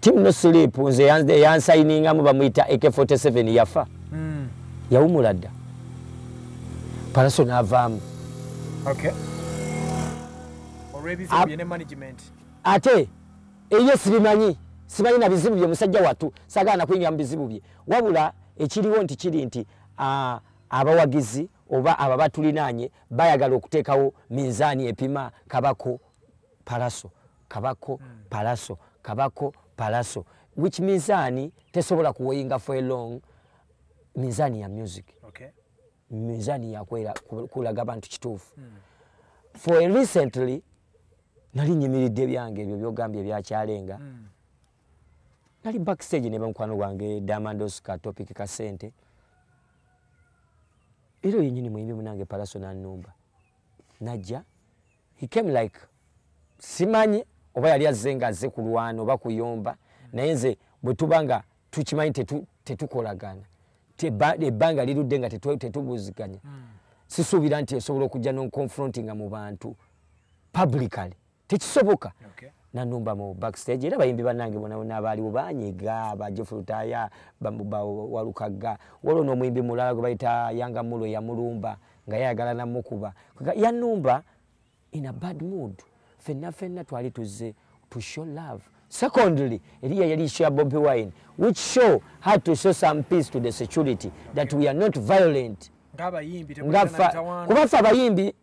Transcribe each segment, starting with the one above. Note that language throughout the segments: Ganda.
Team no sleep nze yansayininga mu bamuyita AK47 yafa. Yawumula dda. Pallaso n'avaamu. Okay. Already bine management. Ate eyo sibimanyi na bizibu bye musajja watu sagana kuyingira mu bizibu bye. Wabula ekiriwo nti kiri nti abawagizi oba ababatulinaanye bayagala okuteekawo minzaani epima Kabako Pallaso. Kabako Pallaso. Kabako Pallaso. Which minzaani tesobola kuweyinga for a long minzaani ya music. Okay. Minzaani ya kulaga abantu kituufu. For recently nali nyimiridde byange ebyo byogambye byakyalenga. Nali backstage ne bamukwano gwange Diamond Oscar topic ka sente. Ero yenyini muyimbi munange Pallaso n'annumba. Najja. He came like simanyi oba yali azzenga azze kulwana oba kuyomba. Naye nze bwe tubanga tukimanyi tetukolagana. Ebbanga lirudde nga tetubuziganya. Sisuubira nti esobola okujja non-confrontinga mu bantu publicly. Tekisoboka. Okay. Nanumba mu backstage era bayimbi bannange bona abaaliwo banyiga bajofulutaya walukaga waliwo n'omuyimbi mulala gwe bayita Yanga Mulo yamulumba nga yayagala namukuba yanumba in a bad mood. Fenna twali tuzze to show love. Secondly, Elia yali show Bobby Wine, which show had to show some peace to the security, that we are not violent. Kubafa abayimbi,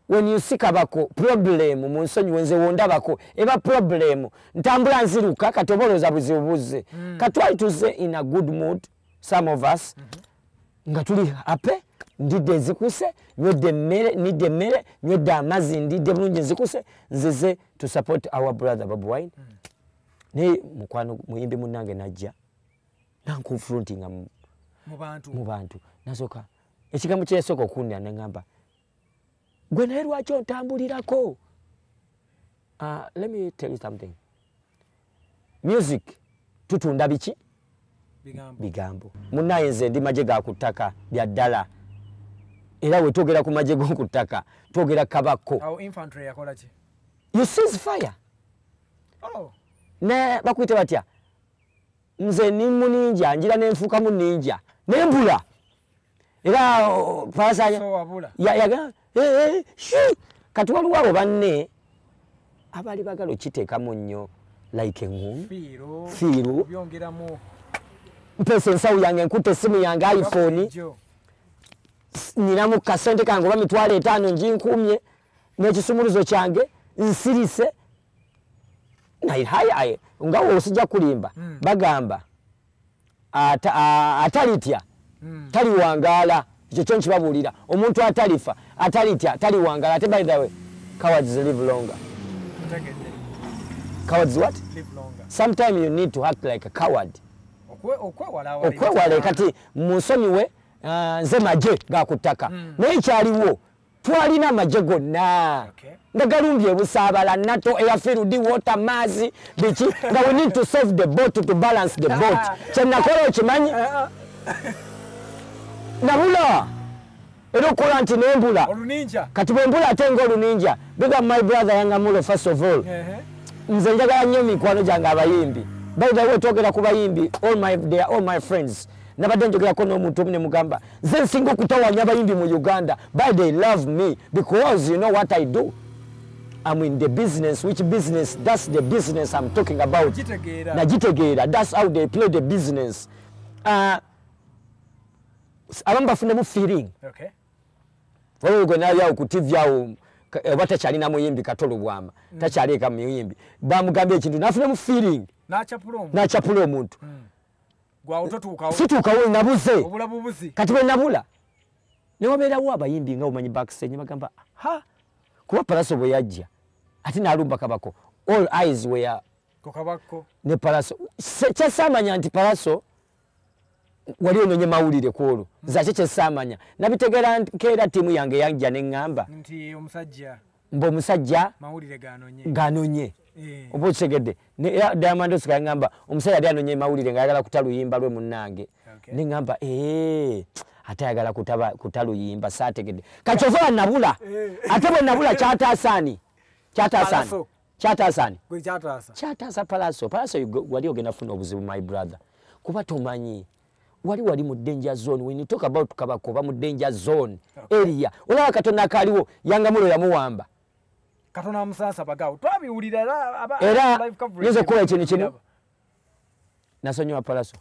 when you see Kabako, problem, munsonyi wenze wondabako, eba problem, ntambula nziruka, katoboloza buzibuze. Katwali tuze in a good mood, some of us, nga tuli happy, ndide nzikuse, nywedde mmere, nywedde amazzi ndide bulungi nzikuse, nzize to support our brother Bobby Wine. Ne mukwano muyimbi munange najja nankonfrontinga mu bantu nasoka ekigambo kyesoko okunya nengamba gwe naye lwaki otambulirako. Let me tell you something. Music tutunda biki bigambo munaye nze ndi maje ga kutaka bya ddala era we togera ku maje go kutaka togera Kabako. Our infantry yakola ki? You cease fire. Oh. Ne bakwita batya nze ni muninja njira nenfuka muninja nembula era pasanya so wabula ya kati waliwo abo banne abali bagalo kiteekamu nnyo like engumi fiiru byongeramu mpese ensawu yange nkute essimu yange iPhone ninamu kasente kange oba mitwalo 5 njinkumye n'ekisumuluzo kyange nsirise hai ngawo osijja kulimba bagamba atalitya taliwangala ekyo kyo nkibabulira omuntu atalifa atalitya taliwangala ate by the way cowards live longer. Cowards what? Live longer. Sometimes you need to act like a coward. Okwewala kati musonyiwe nze maje gakutaka naye kyaliwo twalina maje gonna ndagalumbye busaabala nato eyafirudi water mazi biki nga we need to save the boat to balance the boat kyenakola okimanyi nabula era okola nti nembula kati bwembula ate ng'oluninja big my brother Yanga Mulo first of all nze njagala nnyo mikwano gyange abayimbi by the way togera ku bayimbi they are all my friends. Nabadde njogerako n'omuntu omu ne mugamba nze nsinga okutawanya abayimbi mu Uganda but they love me because you know what I do. I'm in the business. Which business? That's the business I'm talking about. Najitegeera. That's how they play the business. Abamba funemu feeling. Okay. Waliwo gwe nayo ku TV awo batakyalina muyimbi Katolo Bwama takyaleka muyimbi bamugambye ekintu nafunemu feeling n'akyapula omuntu situukawo nabuze kati bwe nabula ne wabeerawo abayimbi nga omanyi backstage bagamba kuba Pallaso bwe yajja ate n'alumba Kabako all eyes were ne Pallaso kyesaamanya nti Pallaso wali ononye mawulire kwolwo nze kyesaamanya nabitegeera nkeera ttiimu yange yajja neŋŋamba nti omusajja omusajja mawulire ganonye oba okitegedde Diamond Oscar ngamba omusajja yali anonye mawulire ng'ayagala kutaluyimba lwe munnange neŋŋamba ate ayagala kutaluyimba saategedde kakyova nabula ate bwe nabula kyataasaani Kyataasani. Gwe kyataasa. Kyataasa Pallaso. Pallaso wali ogenda funa obuzibu my brother. Kuba tomanyi. Wali mu danger zone. When you talk about Kabako ba mu danger zone area. Olaba Katonda akaliwo yanga mulo yamuwamba. Katonda amusansa bagawo. Twabiwulira Era nze kuba ekintu kino. Nasonyiwa Pallaso.